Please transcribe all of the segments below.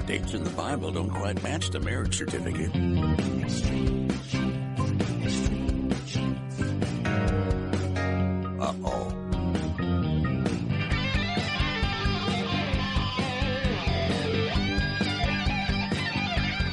Dates in the Bible don't quite match the marriage certificate. Uh-oh.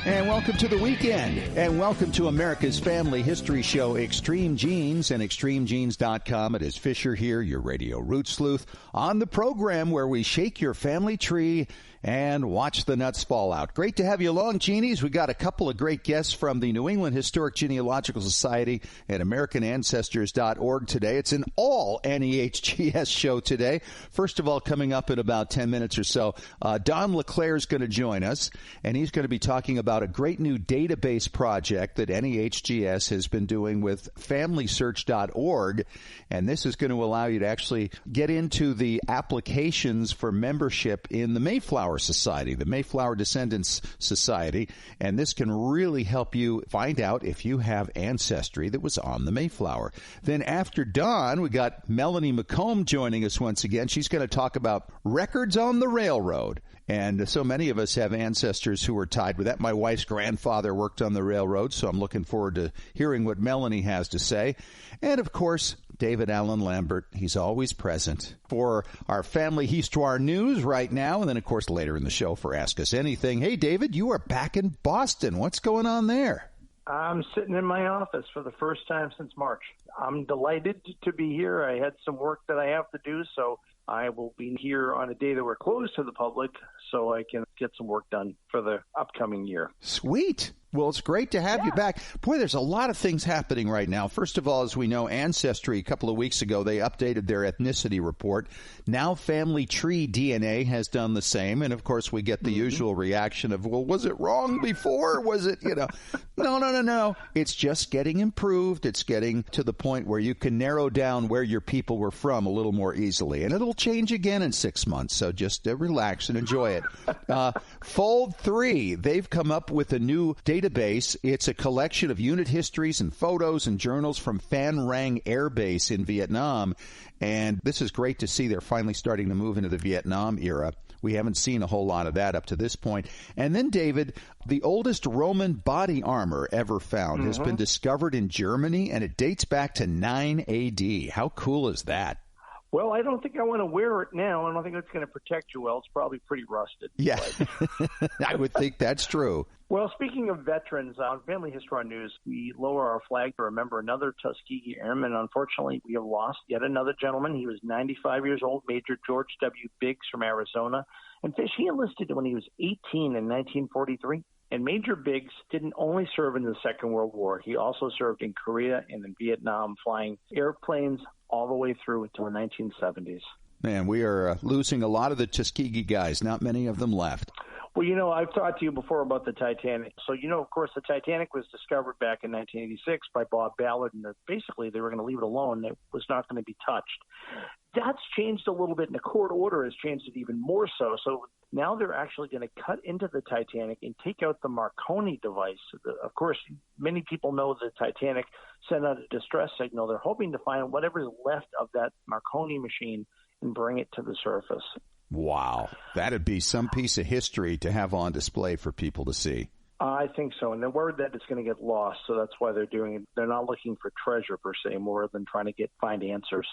And welcome to the weekend, and welcome to America's family history show, Extreme Genes, and ExtremeGenes.com. It is Fisher here, your radio root sleuth, on the program where we shake your family tree and watch the nuts fall out. Great to have you along, Genies. We got a couple of great guests from the New England Historic Genealogical Society at AmericanAncestors.org today. It's an all NEHGS show today. First of all, coming up in about 10 minutes or so, Don LeClair is going to join us, and he's going to be talking about a great new database project that NEHGS has been doing with FamilySearch.org, and this is going to allow you to actually get into the applications for membership in the Mayflower Society, the Mayflower Descendants Society, and this can really help you find out if you have ancestry that was on the Mayflower. Then after Don, we got Melanie McComb joining us once again. She's going to talk about records on the railroad. And so many of us have ancestors who are tied with that. My wife's grandfather worked on the railroad, so I'm looking forward to hearing what Melanie has to say. And, of course, David Allen Lambert, he's always present for our family histoire news right now, and then, of course, later in the show for Ask Us Anything. Hey, David, you are back in Boston. What's going on there? I'm sitting in my office for the first time since March. I'm delighted to be here. I had some work that I have to do, so I will be here on a day that we're closed to the public so I can get some work done for the upcoming year. Sweet. Well, it's great to have you back. Boy, there's a lot of things happening right now. First of all, as we know, Ancestry, a couple of weeks ago, they updated their ethnicity report. Now Family Tree DNA has done the same. And, of course, we get the usual reaction of, well, was it wrong before? Was it, No. It's just getting improved. It's getting to the point where you can narrow down where your people were from a little more easily. And it'll change again in 6 months. So just relax and enjoy it. Fold 3, they've come up with a new database. It's a collection of unit histories and photos and journals from Phan Rang Air Base in Vietnam. And this is great to see they're finally starting to move into the Vietnam era. We haven't seen a whole lot of that up to this point. And then, David, the oldest Roman body armor ever found has been discovered in Germany, and it dates back to 9 A.D. How cool is that? Well, I don't think I want to wear it now. I don't think it's going to protect you well. It's probably pretty rusted. Yeah, I would think that's true. Well, speaking of veterans, on Family History News, we lower our flag to remember another Tuskegee Airman. Unfortunately, we have lost yet another gentleman. He was 95 years old, Major George W. Biggs from Arizona. And Fish, he enlisted when he was 18 in 1943. And Major Biggs didn't only serve in the Second World War. He also served in Korea and in Vietnam, flying airplanes all the way through until the 1970s. Man, we are losing a lot of the Tuskegee guys. Not many of them left. Well, I've talked to you before about the Titanic. So, of course, the Titanic was discovered back in 1986 by Bob Ballard, and basically they were going to leave it alone. It was not going to be touched. That's changed a little bit, and the court order has changed it even more so. So now they're actually going to cut into the Titanic and take out the Marconi device. Of course, many people know the Titanic sent out a distress signal. They're hoping to find whatever's left of that Marconi machine and bring it to the surface. Wow. That'd be some piece of history to have on display for people to see. I think so. And they're worried that it's going to get lost, so that's why they're doing it. They're not looking for treasure, per se, more than trying to find answers.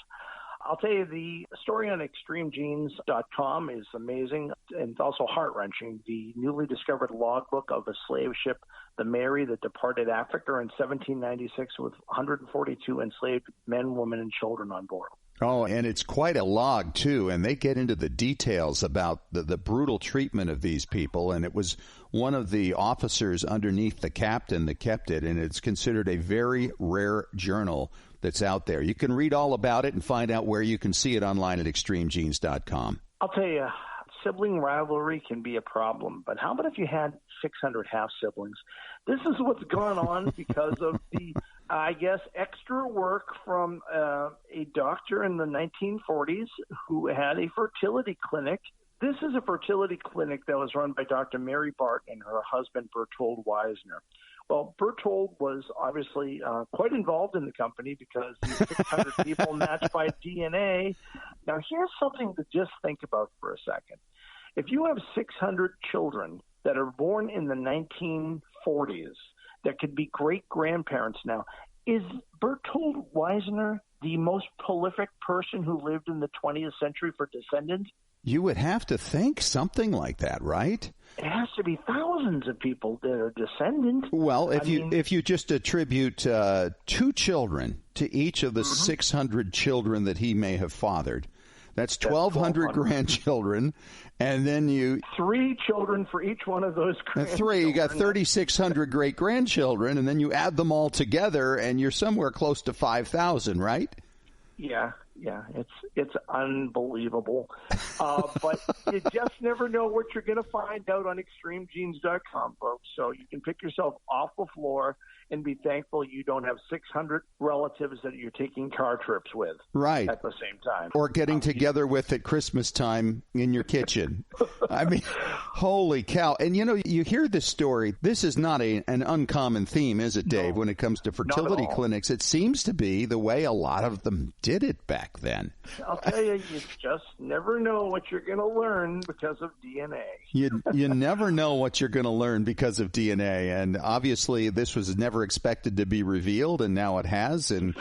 I'll tell you, the story on ExtremeGenes.com is amazing and also heart-wrenching. The newly discovered logbook of a slave ship, the Mary, that departed Africa in 1796 with 142 enslaved men, women, and children on board. Oh, and it's quite a log, too, and they get into the details about the brutal treatment of these people, and it was one of the officers underneath the captain that kept it, and it's considered a very rare journal that's out there. You can read all about it and find out where you can see it online at ExtremeGenes.com. I'll tell you, sibling rivalry can be a problem, but how about if you had 600 half-siblings? This is what's gone on because of the, extra work from a doctor in the 1940s who had a fertility clinic. This is a fertility clinic that was run by Dr. Mary Bart and her husband, Berthold Weisner. Well, Berthold was obviously quite involved in the company because these 600 people matched by DNA. Now, here's something to just think about for a second. If you have 600 children that are born in the 1940s that could be great-grandparents now, is Bertold Weisner the most prolific person who lived in the 20th century for descendants? You would have to think something like that, right? It has to be thousands of people that are descendants. Well, if you just attribute 2 children to each of the 600 children that he may have fathered, that's 1,200 grandchildren, and then you 3 children for each one of those grandchildren. 3, you got 3,600 great grandchildren, and then you add them all together, and you're somewhere close to 5,000, right? Yeah, it's unbelievable. But you just never know what you're going to find out on extremegenes.com, folks. So you can pick yourself off the floor and be thankful you don't have 600 relatives that you're taking car trips with right at the same time. Or getting together with at Christmas time in your kitchen. I mean, holy cow. And, you hear this story. This is not an uncommon theme, is it, Dave, when it comes to fertility clinics? It seems to be the way a lot of them did it back then. I'll tell you, you just never know what you're going to learn because of DNA. You never know what you're going to learn because of DNA. And obviously, this was never expected to be revealed, and now it has. And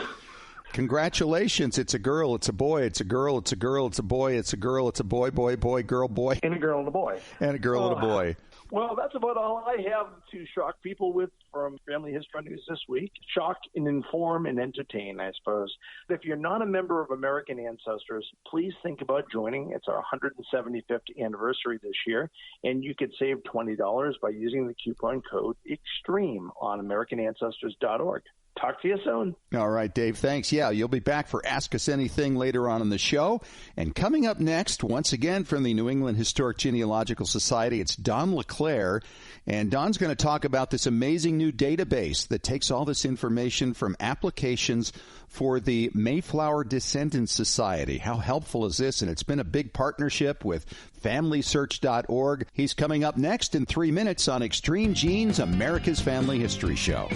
congratulations. It's a girl, it's a boy, it's a girl, it's a girl, it's a boy, it's a girl, it's a boy, boy, boy, girl, boy. And a girl and a boy. And a girl and a boy. Well, that's about all I have to shock people with from Family History News this week. Shock and inform and entertain, I suppose. If you're not a member of American Ancestors, please think about joining. It's our 175th anniversary this year, and you could save $20 by using the coupon code EXTREME on AmericanAncestors.org. Talk to you soon. All right, Dave, thanks. Yeah, you'll be back for Ask Us Anything later on in the show. And coming up next, once again from the New England Historic Genealogical Society, it's Don LeClair. And Don's going to talk about this amazing new database that takes all this information from applications for the Mayflower Descendants Society. How helpful is this? And it's been a big partnership with FamilySearch.org. He's coming up next in 3 minutes on Extreme Genes, America's Family History Show.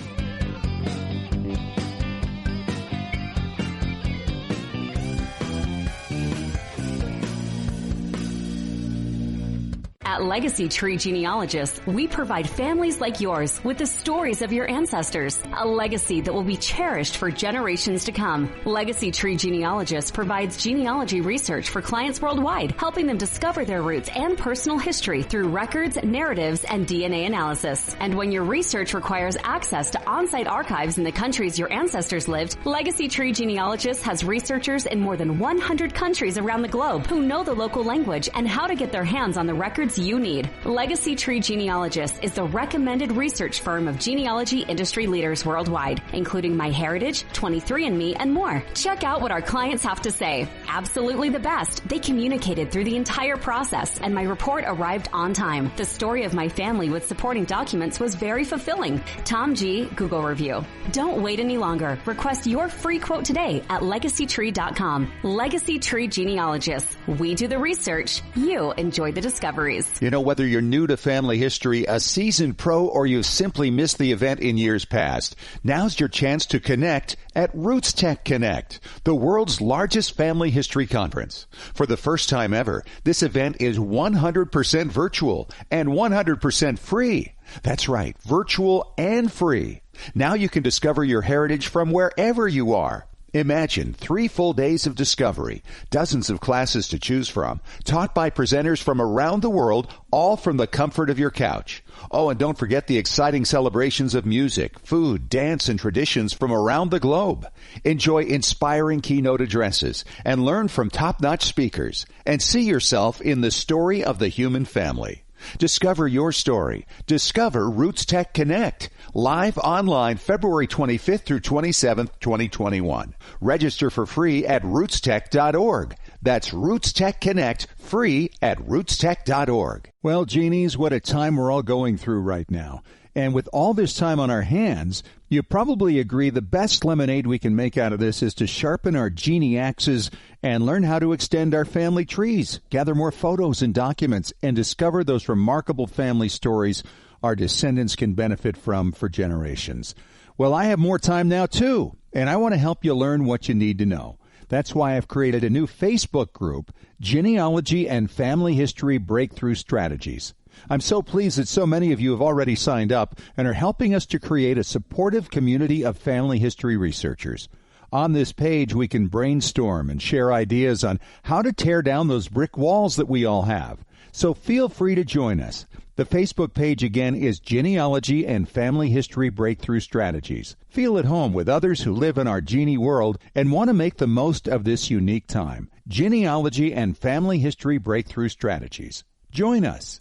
At Legacy Tree Genealogists, we provide families like yours with the stories of your ancestors, a legacy that will be cherished for generations to come. Legacy Tree Genealogists provides genealogy research for clients worldwide, helping them discover their roots and personal history through records, narratives, and DNA analysis. And when your research requires access to on-site archives in the countries your ancestors lived, Legacy Tree Genealogists has researchers in more than 100 countries around the globe who know the local language and how to get their hands on the records you need. Legacy Tree Genealogists is the recommended research firm of genealogy industry leaders worldwide, including MyHeritage, 23andMe, and more. Check out what our clients have to say. Absolutely the best. They communicated through the entire process, and my report arrived on time. The story of my family with supporting documents was very fulfilling. Tom G. Google review. Don't wait any longer. Request your free quote today at legacytree.com. Legacy Tree Genealogists. We do the research. You enjoy the discoveries. You know, whether you're new to family history, a seasoned pro, or you simply missed the event in years past, now's your chance to connect at Roots Tech Connect, the world's largest family history conference. For the first time ever, this event is 100% virtual and 100% free. That's right, virtual and free. Now you can discover your heritage from wherever you are. Imagine 3 full days of discovery, dozens of classes to choose from, taught by presenters from around the world, all from the comfort of your couch. Oh, and don't forget the exciting celebrations of music, food, dance, and traditions from around the globe. Enjoy inspiring keynote addresses and learn from top-notch speakers and see yourself in the story of the human family. Discover your story. Discover Roots Tech Connect. Live online February 25th through 27th, 2021. Register for free at rootstech.org. That's Roots Tech Connect, free at rootstech.org. Well, genies, what a time we're all going through right now. And with all this time on our hands, you probably agree the best lemonade we can make out of this is to sharpen our genie axes and learn how to extend our family trees, gather more photos and documents, and discover those remarkable family stories our descendants can benefit from for generations. Well, I have more time now, too, and I want to help you learn what you need to know. That's why I've created a new Facebook group, Genealogy and Family History Breakthrough Strategies. I'm so pleased that so many of you have already signed up and are helping us to create a supportive community of family history researchers. On this page, we can brainstorm and share ideas on how to tear down those brick walls that we all have. So feel free to join us. The Facebook page again is Genealogy and Family History Breakthrough Strategies. Feel at home with others who live in our genie world and want to make the most of this unique time. Genealogy and Family History Breakthrough Strategies. Join us.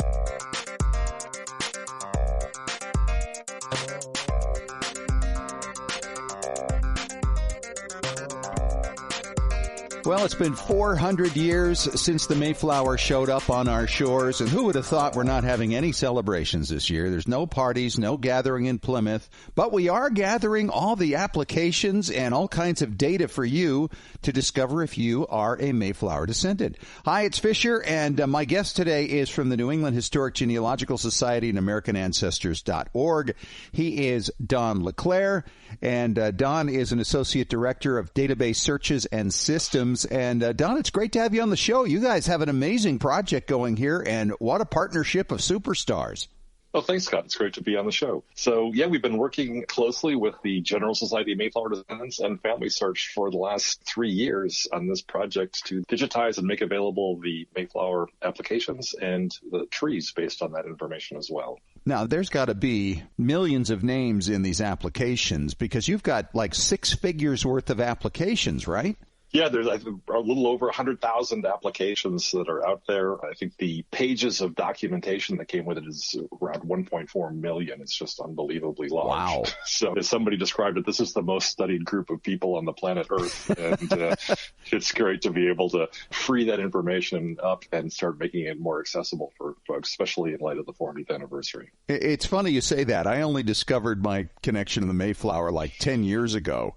Well, it's been 400 years since the Mayflower showed up on our shores, and who would have thought we're not having any celebrations this year? There's no parties, no gathering in Plymouth, but we are gathering all the applications and all kinds of data for you to discover if you are a Mayflower descendant. Hi, it's Fisher, and my guest today is from the New England Historic Genealogical Society and AmericanAncestors.org. He is Don LeClair, and Don is an Associate Director of Database Searches and Systems. And Don, it's great to have you on the show. You guys have an amazing project going here, and what a partnership of superstars. Oh, thanks, Scott. It's great to be on the show. So, yeah, we've been working closely with the General Society of Mayflower Descendants and Family Search for the last 3 years on this project to digitize and make available the Mayflower applications and the trees based on that information as well. Now, there's got to be millions of names in these applications because you've got like 6 figures worth of applications, right? Yeah, there's a little over 100,000 applications that are out there. I think the pages of documentation that came with it is around 1.4 million. It's just unbelievably large. Wow. So as somebody described it, this is the most studied group of people on the planet Earth. And it's great to be able to free that information up and start making it more accessible for folks, especially in light of the 40th anniversary. It's funny you say that. I only discovered my connection to the Mayflower like 10 years ago.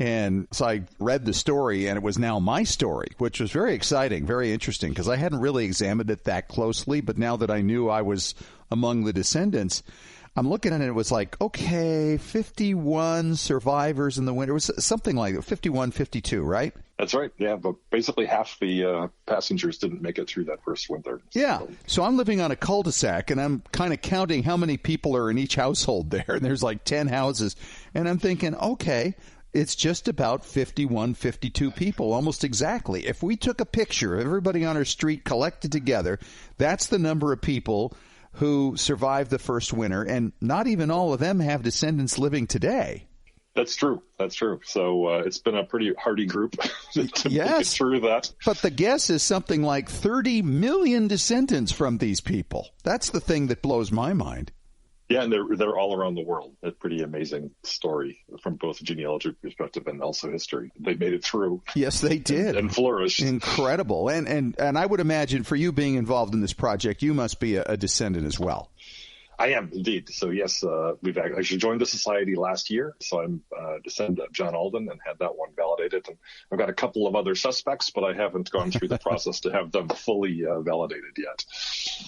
And so I read the story, and it was now my story, which was very exciting, very interesting, because I hadn't really examined it that closely. But now that I knew I was among the descendants, I'm looking at it, it was like, okay, 51 survivors in the winter. It was something like 51, 52, right? That's right. Yeah, but basically half the passengers didn't make it through that first winter. Yeah. So I'm living on a cul-de-sac, and I'm kind of counting how many people are in each household there. And there's like 10 houses. And I'm thinking, okay, it's just about 51, 52 people, almost exactly. If we took a picture of everybody on our street collected together, that's the number of people who survived the first winter, and not even all of them have descendants living today. That's true. That's true. So it's been a pretty hardy group to make it through that. But the guess is something like 30 million descendants from these people. That's the thing that blows my mind. Yeah, and they're all around the world. A pretty amazing story from both a genealogy perspective and also history. They made it through. Yes, they did. And flourished. Incredible. And I would imagine for you being involved in this project, you must be a descendant as well. I am indeed. So yes, we've actually joined the society last year. So I'm a descendant of John Alden and had that one validated. And I've got a couple of other suspects, but I haven't gone through the process to have them fully validated yet.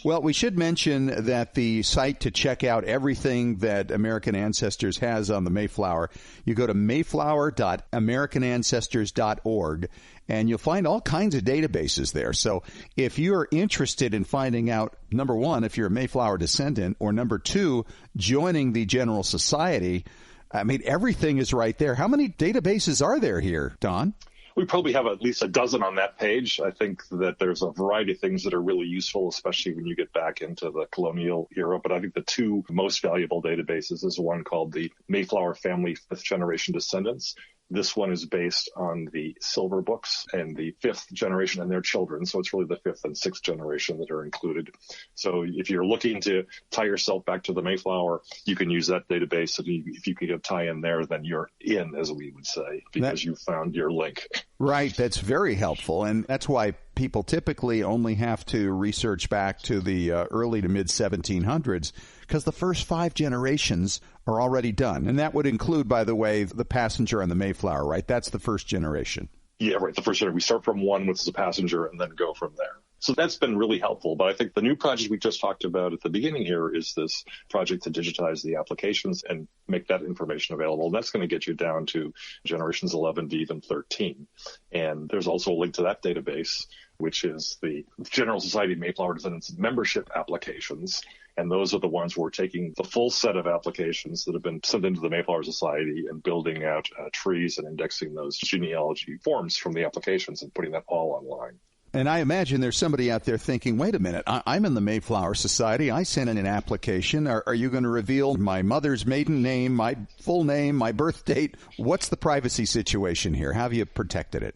Well, we should mention that the site to check out everything that American Ancestors has on the Mayflower, you go to mayflower.americanancestors.org. And you'll find all kinds of databases there. So if you're interested in finding out, number one, if you're a Mayflower descendant, or number two, joining the General Society, I mean, everything is right there. How many databases are there here, Don? We probably have at least a dozen on that page. I think that there's a variety of things that are really useful, especially when you get back into the colonial era. But I think the two most valuable databases is one called the Mayflower Family Fifth Generation Descendants. This one is based on the silver books and the fifth generation and their children. So it's really the fifth and sixth generation that are included. So if you're looking to tie yourself back to the Mayflower, you can use that database. And if you can get a tie in there, then you're in, as we would say, because you found your link. Right. That's very helpful. And that's why people typically only have to research back to the early to mid 1700s, because the first 5 generations are already done. And that would include, by the way, the passenger on the Mayflower, right? That's the first generation. Yeah, right. The first generation. We start from 1, which is a passenger, and then go from there. So that's been really helpful. But I think the new project we just talked about at the beginning here is this project to digitize the applications and make that information available. And that's going to get you down to generations 11 to even 13. And there's also a link to that database, which is the General Society of Mayflower Descendants membership applications. And those are the ones where we're taking the full set of applications that have been sent into the Mayflower Society and building out trees and indexing those genealogy forms from the applications and putting that all online. And I imagine there's somebody out there thinking, wait a minute, I'm in the Mayflower Society. I sent in an application. Are you going to reveal my mother's maiden name, my full name, my birth date? What's the privacy situation here? How have you protected it?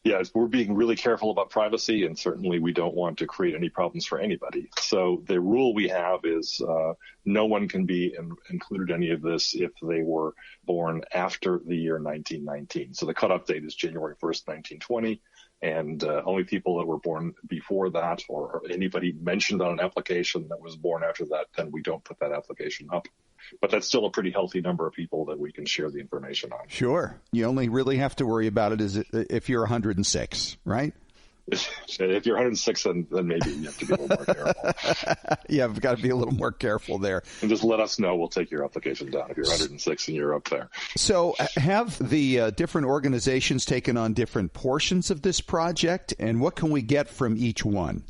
Yes, we're being really careful about privacy, and certainly we don't want to create any problems for anybody. So the rule we have is no one can be included in any of this if they were born after the year 1919. So the cutoff date is January 1st, 1920. And only people that were born before that or anybody mentioned on an application that was born after that, then we don't put that application up. But that's still a pretty healthy number of people that we can share the information on. Sure. You only really have to worry about it if you're 106, right? If you're 106, then maybe you have to be a little more careful. Yeah, I've got to be a little more careful there. And just let us know. We'll take your application down if you're 106 and you're up there. So have the different organizations taken on different portions of this project, and what can we get from each one?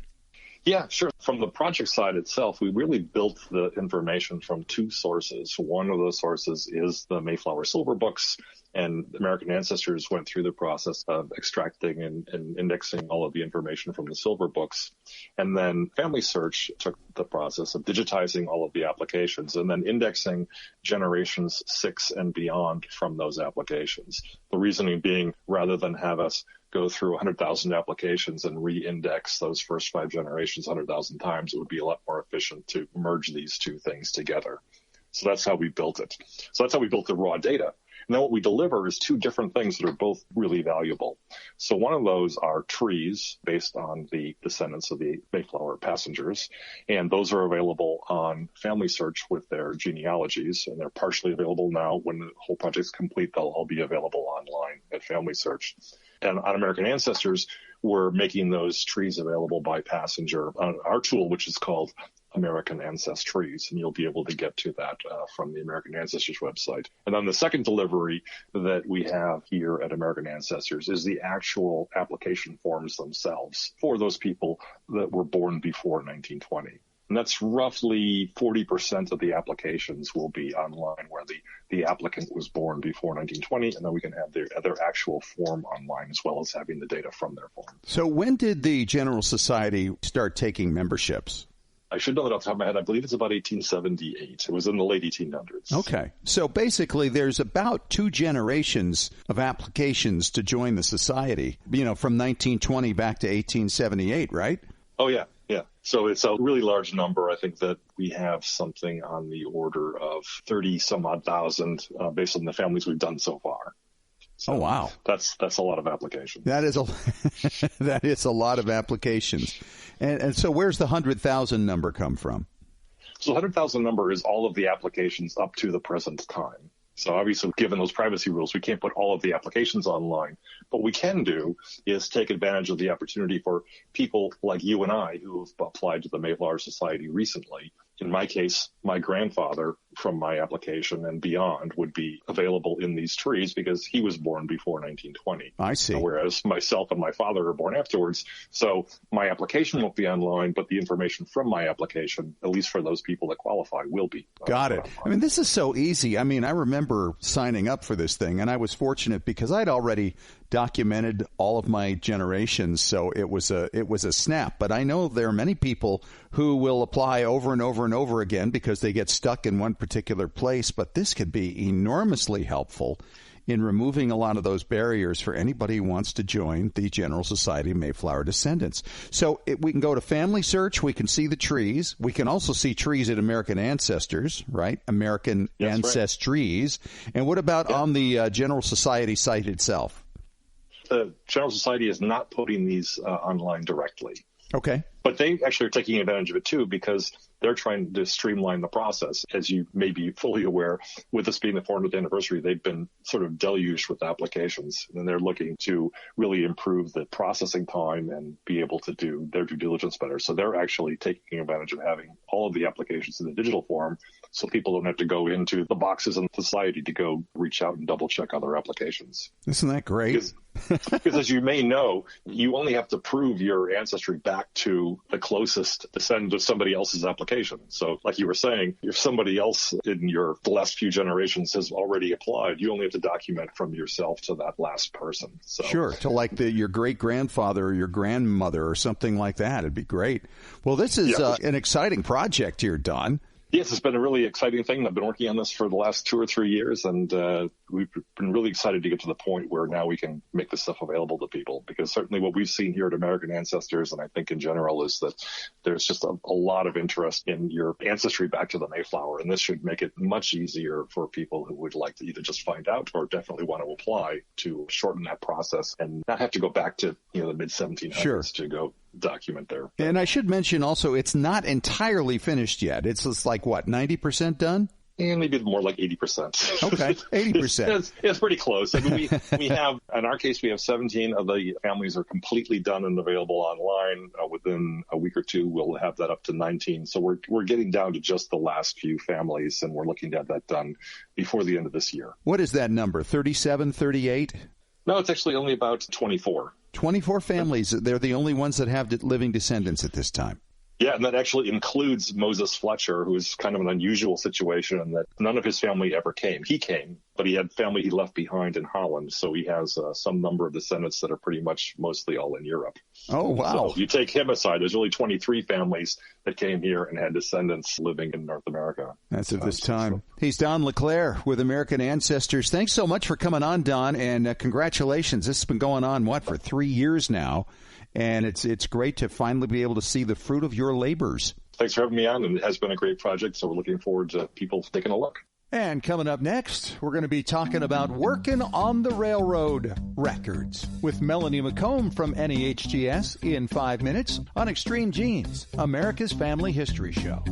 Yeah, sure. From the project side itself, we really built the information from two sources. One of those sources is the Mayflower Silver Books, and American Ancestors went through the process of extracting and indexing all of the information from the Silver Books. And then Family Search took the process of digitizing all of the applications and then indexing generations 6 and beyond from those applications. The reasoning being, rather than have us go through 100,000 applications and re-index those first 5 generations 100,000 times, it would be a lot more efficient to merge these two things together. So that's how we built it. So that's how we built the raw data. And then what we deliver is two different things that are both really valuable. So one of those are trees based on the descendants of the Mayflower passengers. And those are available on Family Search with their genealogies. And they're partially available now. When the whole project's complete, they'll all be available online at Family Search. And on American Ancestors, we're making those trees available by passenger on our tool, which is called American Ancestries, and you'll be able to get to that from the American Ancestors website. And then the second delivery that we have here at American Ancestors is the actual application forms themselves for those people that were born before 1920. And that's roughly 40% of the applications will be online where the applicant was born before 1920, and then we can have their actual form online as well as having the data from their form. So when did the General Society start taking memberships? I should know that off the top of my head. I believe it's about 1878. It was in the late 1800s. Okay. So basically there's about 2 generations of applications to join the society, from 1920 back to 1878, right? Oh, yeah. Yeah. So it's a really large number. I think that we have something on the order of 30 some odd thousand based on the families we've done so far. So wow. That's a lot of applications. That is a lot of applications. And so where's the 100,000 number come from? So the 100,000 number is all of the applications up to the present time. So obviously, given those privacy rules, we can't put all of the applications online. What we can do is take advantage of the opportunity for people like you and I who have applied to the Mayflower Society recently. In my case, my grandfather from my application and beyond would be available in these trees because he was born before 1920. I see. Whereas myself and my father are born afterwards. So my application won't be online, but the information from my application, at least for those people that qualify, will be. Got it. I mean, this is so easy. I mean, I remember signing up for this thing, and I was fortunate because I'd already documented all of my generations, so it was a snap. But I know there are many people who will apply over and over and over again because they get stuck in one particular place. But this could be enormously helpful in removing a lot of those barriers for anybody who wants to join the General Society of Mayflower Descendants. So we can go to Family Search. We can see the trees. We can also see trees at American Ancestors, right? American Ancestries. Right. And what about on the General Society site itself? The General Society is not putting these online directly. Okay. But they actually are taking advantage of it, too, because they're trying to streamline the process. As you may be fully aware, with this being the 400th anniversary, they've been sort of deluged with applications, and they're looking to really improve the processing time and be able to do their due diligence better. So they're actually taking advantage of having all of the applications in the digital form, so people don't have to go into the boxes in society to go reach out and double check other applications. Isn't that great? Because as you may know, you only have to prove your ancestry back to the closest descendant of somebody else's application. So like you were saying, if somebody else in the last few generations has already applied, you only have to document from yourself to that last person. So, sure, to like your great-grandfather or your grandmother or something like that. It'd be great. Well, this is an exciting project here, Don. Yes, it's been a really exciting thing. I've been working on this for the last 2 or 3 years, and we've been really excited to get to the point where now we can make this stuff available to people, because certainly what we've seen here at American Ancestors, and I think in general, is that there's just a lot of interest in your ancestry back to the Mayflower, and this should make it much easier for people who would like to either just find out or definitely want to apply, to shorten that process and not have to go back to the mid-1700s to go document there. And I should mention also, it's not entirely finished yet. It's just like, what, 90% done? And maybe more like 80%. Okay, 80%. It's pretty close. I mean, we have, in our case, we have 17 of the families are completely done and available online. Within a week or two, we'll have that up to 19. So we're getting down to just the last few families, and we're looking to have that done before the end of this year. What is that number, 37, 38? No, it's actually only about 24. 24 families. They're the only ones that have living descendants at this time. Yeah, and that actually includes Moses Fletcher, who is kind of an unusual situation in that none of his family ever came. He came, but he had family he left behind in Holland, so he has some number of descendants that are pretty much mostly all in Europe. Oh, wow. So if you take him aside, there's only 23 families that came here and had descendants living in North America. That's at this time. He's Don LeClair with American Ancestors. Thanks so much for coming on, Don, and congratulations. This has been going on, for 3 years now? And it's great to finally be able to see the fruit of your labors. Thanks for having me on, and it has been a great project, so we're looking forward to people taking a look. And coming up next, we're going to be talking about working on the railroad records with Melanie McComb from NEHGS in 5 minutes on Extreme Genes, America's Family History Show.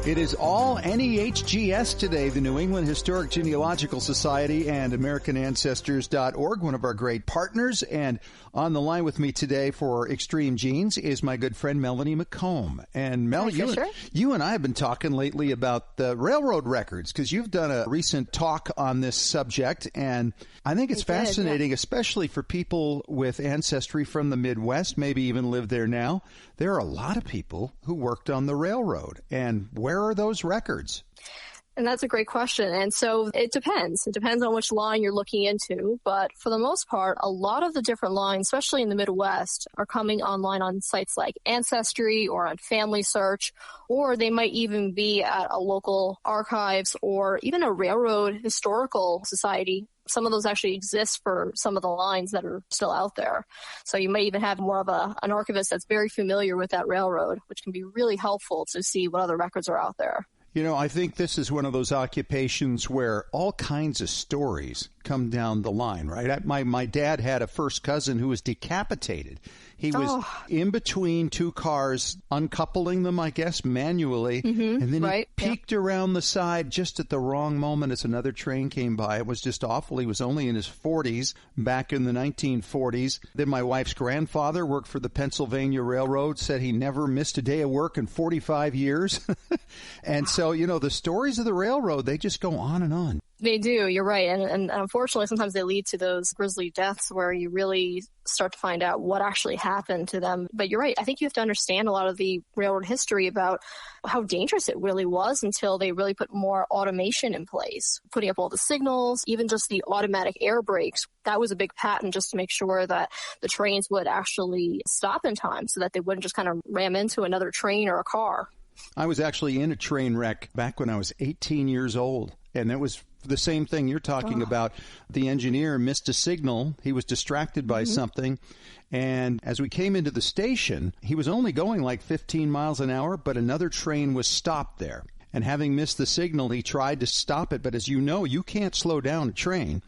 It is all NEHGS today, the New England Historic Genealogical Society and AmericanAncestors.org, one of our great partners. And on the line with me today for Extreme Genes is my good friend Melanie McComb. And Mel, you and I have been talking lately about the railroad records, because you've done a recent talk on this subject, and I think it's fascinating, especially for people with ancestry from the Midwest, maybe even live there now. There are a lot of people who worked on the railroad, and where are those records? And that's a great question. And so it depends. It depends on which line you're looking into. But for the most part, a lot of the different lines, especially in the Midwest, are coming online on sites like Ancestry or on Family Search, or they might even be at a local archives or even a railroad historical society. Some of those actually exist for some of the lines that are still out there. So you might even have more of an archivist that's very familiar with that railroad, which can be really helpful to see what other records are out there. You know, I think this is one of those occupations where all kinds of stories come down the line, right? My dad had a first cousin who was decapitated. He was in between two cars, uncoupling them, I guess, manually, and then he peeked around the side just at the wrong moment as another train came by. It was just awful. He was only in his 40s back in the 1940s. Then my wife's grandfather worked for the Pennsylvania Railroad, said he never missed a day of work in 45 years. And so, you know, the stories of the railroad, they just go on and on. They do. You're right. And unfortunately, sometimes they lead to those grisly deaths where you really start to find out what actually happened to them. But you're right. I think you have to understand a lot of the railroad history about how dangerous it really was until they really put more automation in place, putting up all the signals, even just the automatic air brakes. That was a big patent just to make sure that the trains would actually stop in time so that they wouldn't just kind of ram into another train or a car. I was actually in a train wreck back when I was 18 years old. And it was the same thing you're talking about. The engineer missed a signal. He was distracted by something. And as we came into the station, he was only going like 15 miles an hour, but another train was stopped there. And having missed the signal, he tried to stop it. But as you know, you can't slow down a train.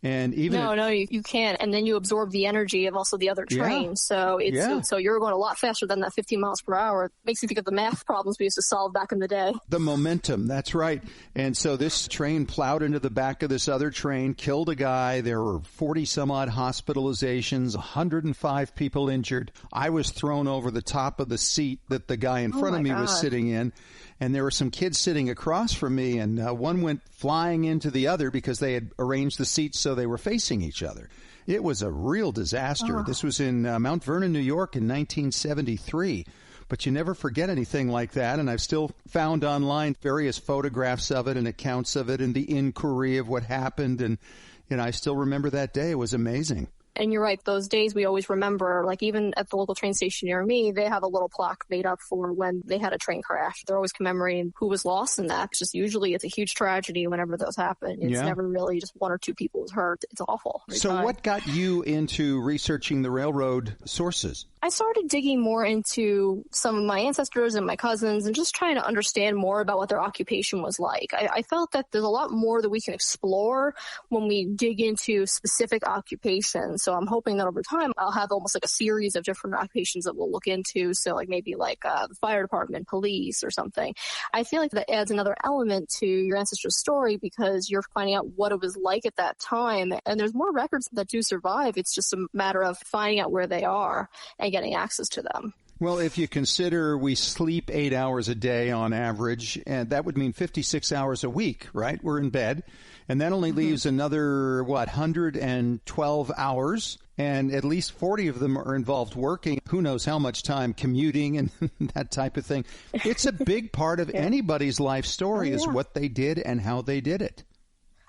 And even No, you can't. And then you absorb the energy of also the other train. So so you're going a lot faster than that 15 miles per hour. It makes you think of the math problems we used to solve back in the day. The momentum, that's right. And so this train plowed into the back of this other train, killed a guy. There were 40 some odd hospitalizations, 105 people injured. I was thrown over the top of the seat that the guy in front of me was sitting in. And there were some kids sitting across from me, and one went flying into the other because they had arranged the seats so they were facing each other. It was a real disaster. This was in Mount Vernon, New York in 1973. But you never forget anything like that, and I've still found online various photographs of it and accounts of it and the inquiry of what happened. And, I still remember that day. It was amazing. And you're right, those days we always remember, like even at the local train station near me, they have a little plaque made up for when they had a train crash. They're always commemorating who was lost in that. It's just usually it's a huge tragedy whenever those happen. It's never really just one or two people was hurt. It's awful. So what got you into researching the railroad sources? I started digging more into some of my ancestors and my cousins and just trying to understand more about what their occupation was like. I felt that there's a lot more that we can explore when we dig into specific occupations. So I'm hoping that over time I'll have almost like a series of different occupations that we'll look into. So like maybe like the fire department, police or something. I feel like that adds another element to your ancestor's story because you're finding out what it was like at that time. And there's more records that do survive. It's just a matter of finding out where they are and getting access to them. Well, if you consider we sleep 8 hours a day on average, and that would mean 56 hours a week, right? We're in bed. And that only leaves another, 112 hours. And at least 40 of them are involved working. Who knows how much time commuting and that type of thing. It's a big part of anybody's life story is what they did and how they did it.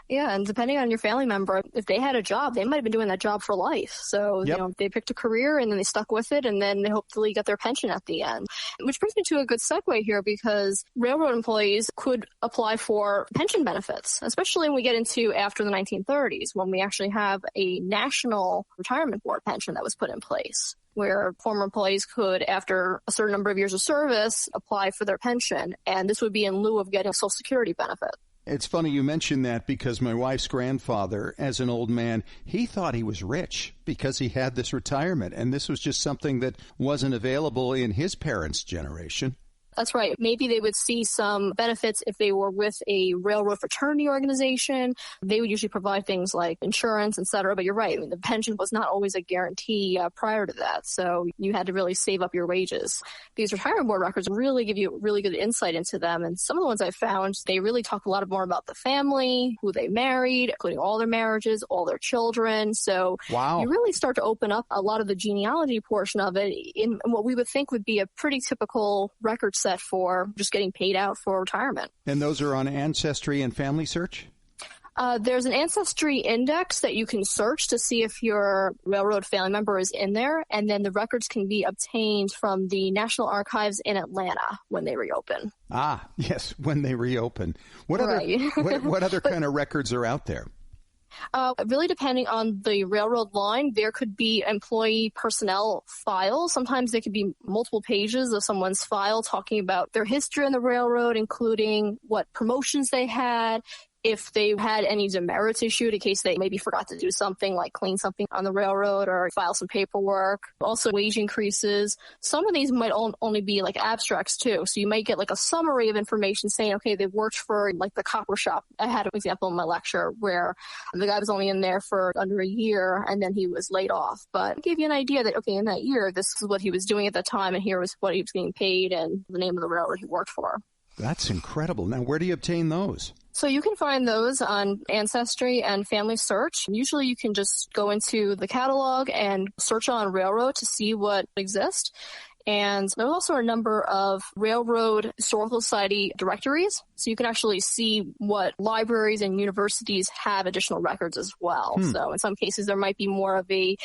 Yeah, and depending on your family member, if they had a job, they might have been doing that job for life. So, they picked a career and then they stuck with it and then they hopefully got their pension at the end. Which brings me to a good segue here because railroad employees could apply for pension benefits, especially when we get into after the 1930s, when we actually have a national retirement board pension that was put in place, where former employees could, after a certain number of years of service, apply for their pension. And this would be in lieu of getting a Social Security benefit. It's funny you mention that because my wife's grandfather, as an old man, he thought he was rich because he had this retirement. And this was just something that wasn't available in his parents' generation. That's right. Maybe they would see some benefits if they were with a railroad fraternity organization. They would usually provide things like insurance, et cetera. But you're right. I mean, the pension was not always a guarantee prior to that. So you had to really save up your wages. These retirement board records really give you really good insight into them. And some of the ones I found, they really talk a lot more about the family, who they married, including all their marriages, all their children. So you really start to open up a lot of the genealogy portion of it in what we would think would be a pretty typical record set for just getting paid out for retirement. And those are on Ancestry and Family Search? There's an Ancestry index that you can search to see if your railroad family member is in there, and then the records can be obtained from the National Archives in Atlanta when they reopen. Ah, yes, when they reopen. What other kind of records are out there? Really depending on the railroad line, there could be employee personnel files. Sometimes there could be multiple pages of someone's file talking about their history on the railroad, including what promotions they had, if they had any demerits issued in case they maybe forgot to do something like clean something on the railroad or file some paperwork. Also wage increases. Some of these might only be like abstracts too. So you might get like a summary of information saying, okay, they've worked for like the copper shop. I had an example in my lecture where the guy was only in there for under a year and then he was laid off. But it gave you an idea that, okay, in that year, this is what he was doing at the time and here was what he was getting paid and the name of the railroad he worked for. That's incredible. Now, where do you obtain those? So you can find those on Ancestry and Family Search. Usually you can just go into the catalog and search on railroad to see what exists. And there's also a number of Railroad Historical Society directories. So you can actually see what libraries and universities have additional records as well. So in some cases, there might be more of a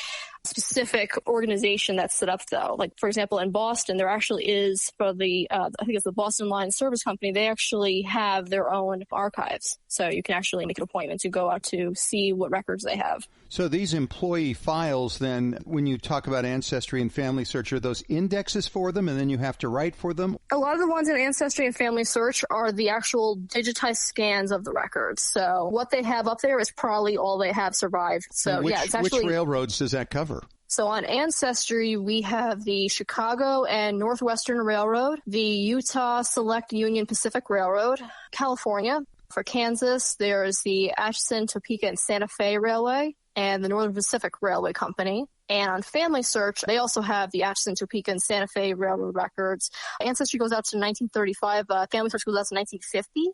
specific organization that's set up, though. Like, for example, in Boston, there actually is, for the, I think it's the Boston Line Service Company, they actually have their own archives. So you can actually make an appointment to go out to see what records they have. So these employee files, then, when you talk about Ancestry and Family Search, are those indexes for them, and then you have to write for them? A lot of the ones in Ancestry and Family Search are the actual digitized scans of the records. So what they have up there is probably all they have survived. So it's actually... Which railroads does that cover? So on Ancestry, we have the Chicago and Northwestern Railroad, the Utah Select Union Pacific Railroad, California. For Kansas, there's the Atchison, Topeka, and Santa Fe Railway, and the Northern Pacific Railway Company. And on Family Search, they also have the Atchison, Topeka, and Santa Fe Railroad records. Ancestry goes out to 1935. Family Search goes out to 1950.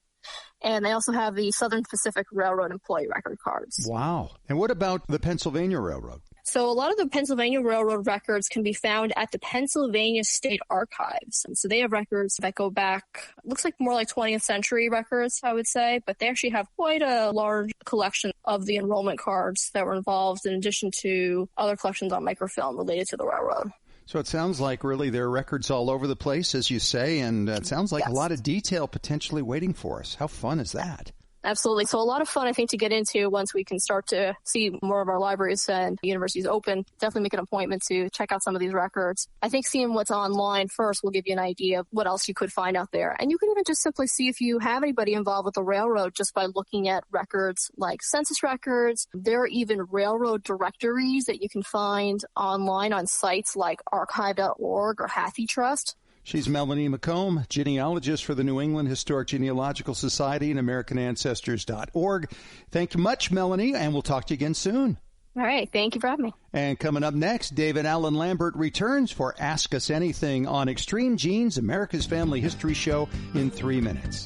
And they also have the Southern Pacific Railroad employee record cards. Wow. And what about the Pennsylvania Railroad? So a lot of the Pennsylvania Railroad records can be found at the Pennsylvania State Archives. And so they have records that go back, looks like more like 20th century records, I would say, but they actually have quite a large collection of the enrollment cards that were involved, in addition to other collections on microfilm related to the railroad. So it sounds like really there are records all over the place, as you say, and it sounds like a lot of detail potentially waiting for us. How fun is that? Absolutely. So a lot of fun, I think, to get into once we can start to see more of our libraries and universities open. Definitely make an appointment to check out some of these records. I think seeing what's online first will give you an idea of what else you could find out there. And you can even just simply see if you have anybody involved with the railroad just by looking at records like census records. There are even railroad directories that you can find online on sites like archive.org or Hathi Trust. She's Melanie McComb, genealogist for the New England Historic Genealogical Society and AmericanAncestors.org. Thank you much, Melanie, and we'll talk to you again soon. All right. Thank you for having me. And coming up next, David Allen Lambert returns for Ask Us Anything on Extreme Genes, America's Family History Show, in 3 minutes.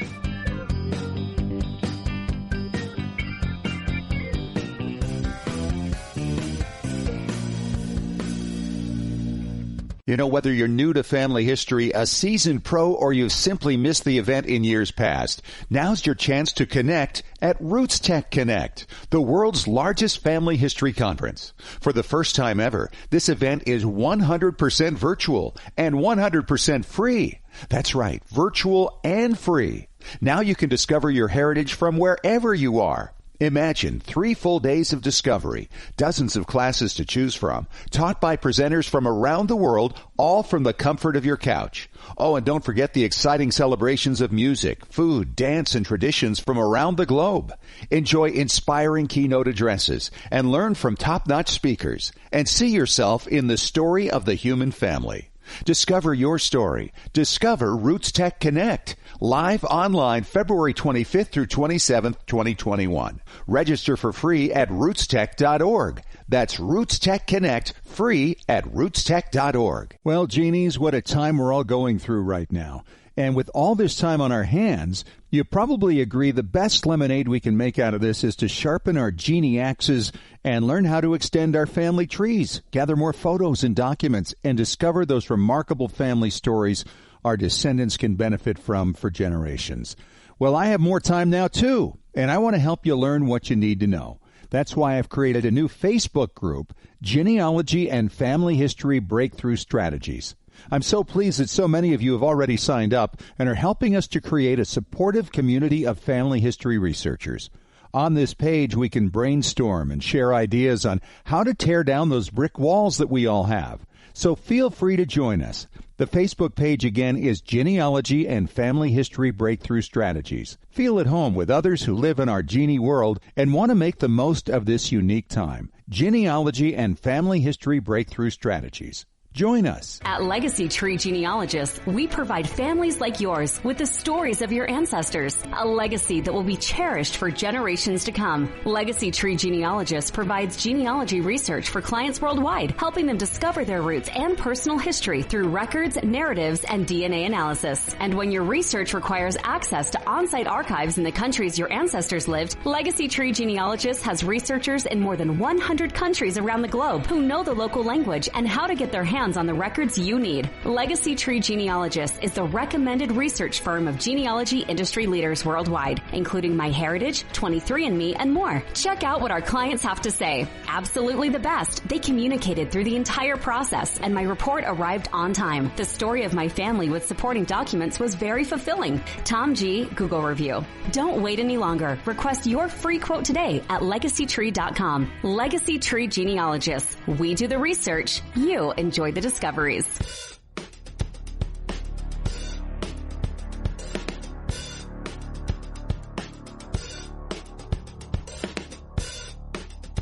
You know, whether you're new to family history, a seasoned pro, or you've simply missed the event in years past, now's your chance to connect at Roots Tech Connect, the world's largest family history conference. For the first time ever, this event is 100% virtual and 100% free. That's right, virtual and free. Now you can discover your heritage from wherever you are. Imagine 3 full days of discovery, dozens of classes to choose from, taught by presenters from around the world, all from the comfort of your couch. Oh, and don't forget the exciting celebrations of music, food, dance, and traditions from around the globe. Enjoy inspiring keynote addresses and learn from top-notch speakers, and see yourself in the story of the human family. Discover your story. Discover Roots Tech Connect. Live online February 25th through 27th, 2021. Register for free at rootstech.org. That's Roots Tech Connect, free at rootstech.org. Well, genies, what a time we're all going through right now. And with all this time on our hands, you probably agree the best lemonade we can make out of this is to sharpen our genie axes and learn how to extend our family trees, gather more photos and documents, and discover those remarkable family stories our descendants can benefit from for generations. Well, I have more time now, too, and I want to help you learn what you need to know. That's why I've created a new Facebook group, Genealogy and Family History Breakthrough Strategies. I'm so pleased that so many of you have already signed up and are helping us to create a supportive community of family history researchers. On this page, we can brainstorm and share ideas on how to tear down those brick walls that we all have. So feel free to join us. The Facebook page again is Genealogy and Family History Breakthrough Strategies. Feel at home with others who live in our genie world and want to make the most of this unique time. Genealogy and Family History Breakthrough Strategies. Join us. At Legacy Tree Genealogists, we provide families like yours with the stories of your ancestors, a legacy that will be cherished for generations to come. Legacy Tree Genealogists provides genealogy research for clients worldwide, helping them discover their roots and personal history through records, narratives, and DNA analysis. And when your research requires access to on-site archives in the countries your ancestors lived, Legacy Tree Genealogists has researchers in more than 100 countries around the globe who know the local language and how to get their hands hands on the records you need. Legacy Tree Genealogists is the recommended research firm of genealogy industry leaders worldwide, including MyHeritage, 23andMe, and more. Check out what our clients have to say. Absolutely the best. They communicated through the entire process, and my report arrived on time. The story of my family with supporting documents was very fulfilling. Tom G. Google review. Don't wait any longer. Request your free quote today at legacytree.com. Legacy Tree Genealogists. We do the research. You enjoy the discoveries.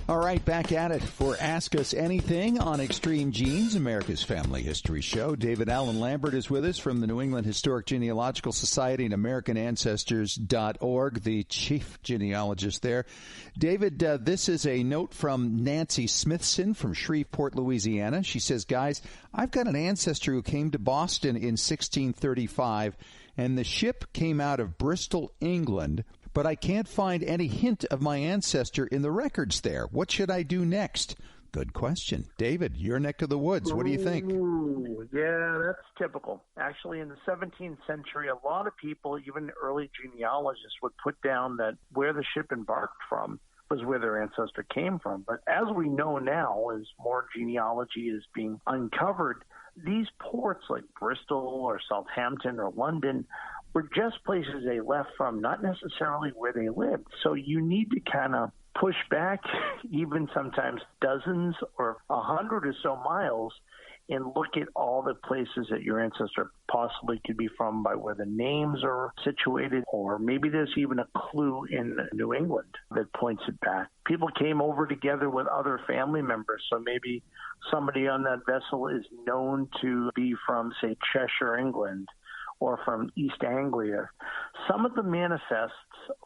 All right, back at it for Ask Us Anything on Extreme Genes, America's Family History Show. David Allen Lambert is with us from the New England Historic Genealogical Society and AmericanAncestors.org, the chief genealogist there. David, this is a note from Nancy Smithson from Shreveport, Louisiana. She says, guys, I've got an ancestor who came to Boston in 1635, and the ship came out of Bristol, England, but I can't find any hint of my ancestor in the records there. What should I do next? Good question. David, your neck of the woods. What do you think? Ooh, yeah, that's typical. Actually, in the 17th century, a lot of people, even early genealogists, would put down that where the ship embarked from was where their ancestor came from. But as we know now, as more genealogy is being uncovered, these ports like Bristol or Southampton or London were just places they left from, not necessarily where they lived. So you need to kind of push back even sometimes dozens or 100 or so miles and look at all the places that your ancestor possibly could be from by where the names are situated, or maybe there's even a clue in New England that points it back. People came over together with other family members, so maybe somebody on that vessel is known to be from, say, Cheshire, England, or from East Anglia. Some of the manifests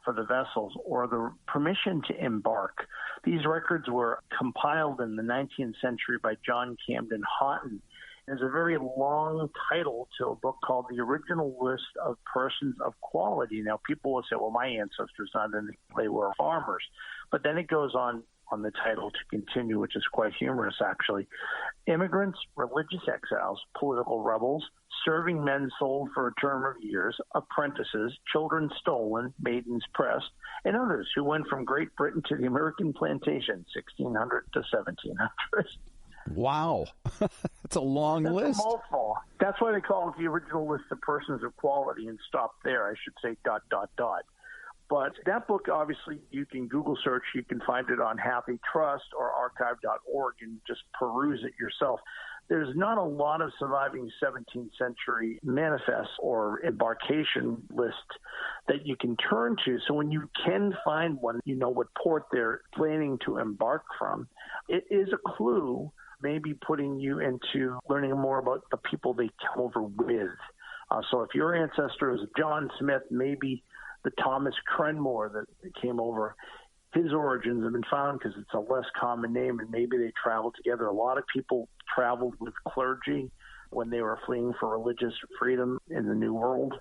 for the vessels or the permission to embark, these records were compiled in the 19th century by John Camden Houghton. There's a very long title to a book called The Original List of Persons of Quality. Now, people will say, well, my ancestors not in they were farmers. But then it goes on the title to continue, which is quite humorous, actually. Immigrants, religious exiles, political rebels, serving men sold for a term of years, apprentices, children stolen, maidens pressed, and others who went from Great Britain to the American plantation, 1600 to 1700. Wow. That's a long list. A mouthful. That's why they call it the original list of persons of quality and stop there. I should say ... But that book, obviously, you can Google search. You can find it on Happy Trust or archive.org and just peruse it yourself. There's not a lot of surviving 17th century manifests or embarkation list that you can turn to. So when you can find one, you know what port they're planning to embark from. It is a clue, maybe putting you into learning more about the people they come over with. So if your ancestor is John Smith, maybe the Thomas Crenmore that came over, his origins have been found because it's a less common name, and maybe they traveled together. A lot of people traveled with clergy when they were fleeing for religious freedom in the New World.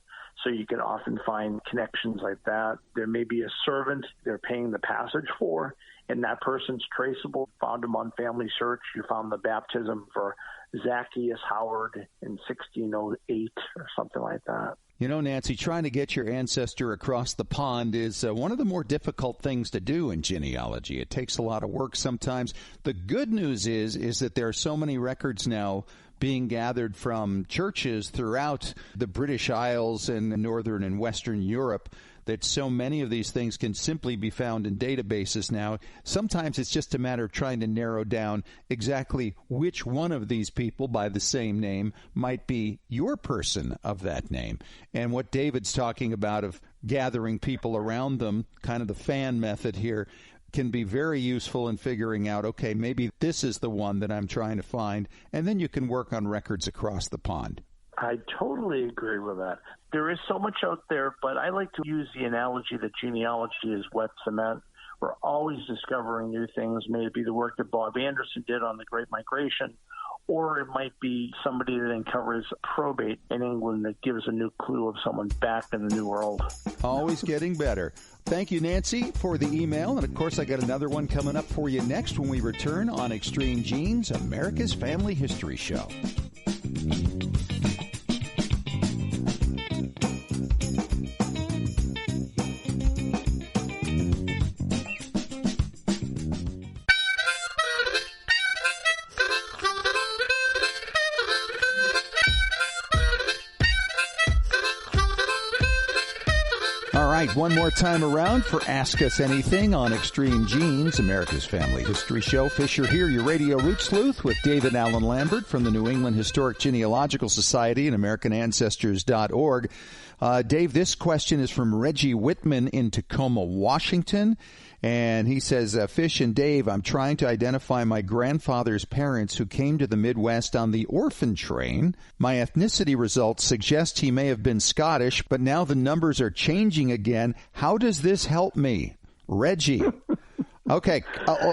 So you can often find connections like that. There may be a servant they're paying the passage for, and that person's traceable. Found him on Family Search. You found the baptism for Zacchaeus Howard in 1608 or something like that. You know, Nancy, trying to get your ancestor across the pond is one of the more difficult things to do in genealogy. It takes a lot of work sometimes. The good news is that there are so many records now being gathered from churches throughout the British Isles and Northern and Western Europe that so many of these things can simply be found in databases now. Sometimes it's just a matter of trying to narrow down exactly which one of these people by the same name might be your person of that name. And what David's talking about of gathering people around them, kind of the fan method here, can be very useful in figuring out, okay, maybe this is the one that I'm trying to find, and then you can work on records across the pond. I totally agree with that. There is so much out there, but I like to use the analogy that genealogy is wet cement. We're always discovering new things, maybe the work that Bob Anderson did on the Great Migration, or it might be somebody that uncovers probate in England that gives a new clue of someone back in the New World. Always getting better. Thank you, Nancy, for the email. And, of course, I got another one coming up for you next when we return on Extreme Genes, America's Family History Show. One more time around for Ask Us Anything on Extreme Genes, America's Family History Show. Fisher here, your radio root sleuth, with David Allen Lambert from the New England Historic Genealogical Society and AmericanAncestors.org. Dave, this question is from Reggie Whitman in Tacoma, Washington. And he says, Fish and Dave, I'm trying to identify my grandfather's parents who came to the Midwest on the orphan train. My ethnicity results suggest he may have been Scottish, but now the numbers are changing again. How does this help me? Reggie. Okay,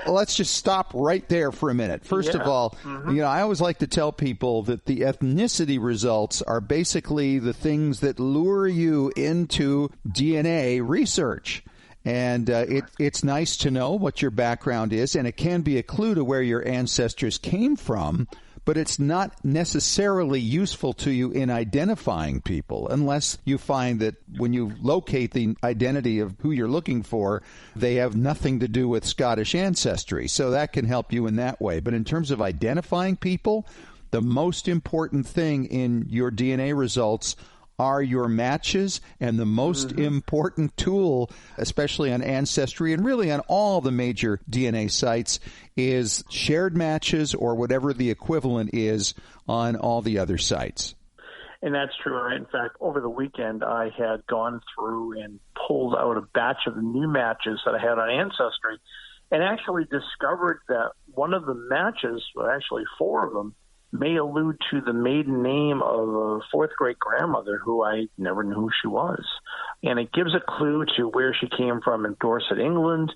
let's just stop right there for a minute. First of all, I always like to tell people that the ethnicity results are basically the things that lure you into DNA research. And it's nice to know what your background is, and it can be a clue to where your ancestors came from, but it's not necessarily useful to you in identifying people unless you find that when you locate the identity of who you're looking for, they have nothing to do with Scottish ancestry. So that can help you in that way. But in terms of identifying people, the most important thing in your DNA results are your matches, and the most important tool, especially on Ancestry and really on all the major DNA sites, is shared matches or whatever the equivalent is on all the other sites. And that's true. Right? In fact, over the weekend, I had gone through and pulled out a batch of new matches that I had on Ancestry and actually discovered that one of the matches, well, actually four of them, may allude to the maiden name of a fourth great grandmother who I never knew who she was. And it gives a clue to where she came from in Dorset, England,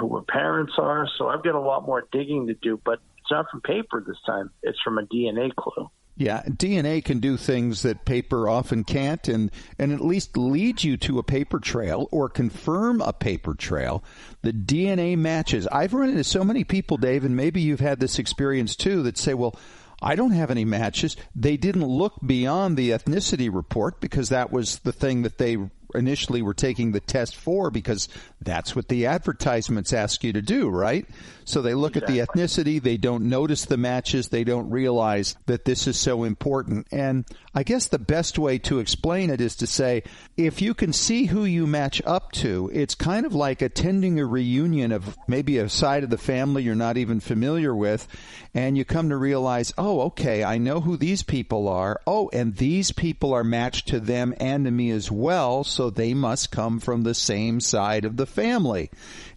who her parents are. So I've got a lot more digging to do, but it's not from paper this time. It's from a DNA clue. Yeah, DNA can do things that paper often can't, and at least lead you to a paper trail or confirm a paper trail. The DNA matches. I've run into so many people, Dave, and maybe you've had this experience too, that say, well, I don't have any matches. They didn't look beyond the ethnicity report because that was the thing that they initially were taking the test for, because that's what the advertisements ask you to do, right? So they look at the ethnicity, they don't notice the matches, they don't realize that this is so important. And I guess the best way to explain it is to say, if you can see who you match up to, it's kind of like attending a reunion of maybe a side of the family you're not even familiar with, and you come to realize, oh, okay, I know who these people are. Oh, and these people are matched to them and to me as well, so they must come from the same side of the family.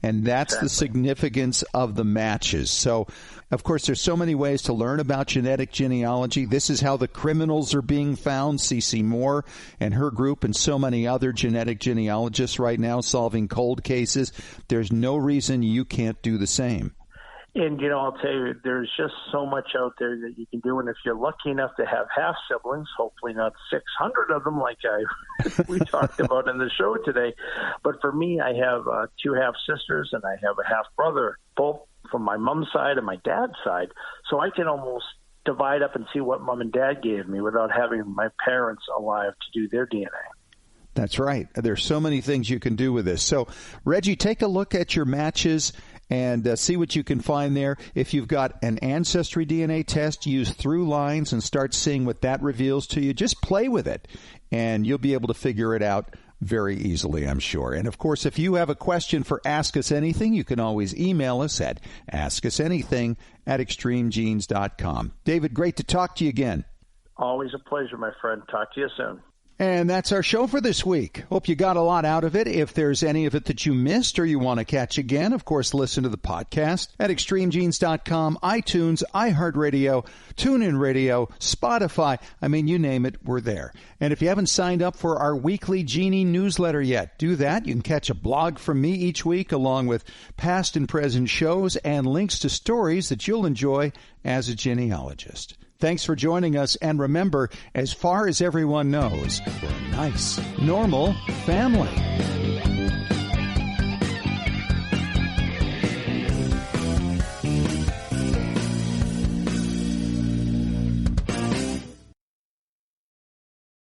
And that's the significance of the matches. So, of course, there's so many ways to learn about genetic genealogy. This is how the criminals are being found. C.C. Moore and her group and so many other genetic genealogists right now solving cold cases. There's no reason you can't do the same. And, I'll tell you, there's just so much out there that you can do. And if you're lucky enough to have half-siblings, hopefully not 600 of them like we talked about in the show today. But for me, I have two half-sisters and I have a half-brother, both from my mom's side and my dad's side. So I can almost divide up and see what mom and dad gave me without having my parents alive to do their DNA. That's right. There's so many things you can do with this. So, Reggie, take a look at your matches and see what you can find there. If you've got an Ancestry DNA test, use through lines and start seeing what that reveals to you. Just play with it, and you'll be able to figure it out very easily, I'm sure. And, of course, if you have a question for Ask Us Anything, you can always email us at askusanything@extremegenes.com. David, great to talk to you again. Always a pleasure, my friend. Talk to you soon. And that's our show for this week. Hope you got a lot out of it. If there's any of it that you missed or you want to catch again, of course, listen to the podcast at extremegenes.com, iTunes, iHeartRadio, TuneIn Radio, Spotify. I mean, you name it, we're there. And if you haven't signed up for our weekly Genie newsletter yet, do that. You can catch a blog from me each week along with past and present shows and links to stories that you'll enjoy as a genealogist. Thanks for joining us, and remember, as far as everyone knows, we're a nice, normal family.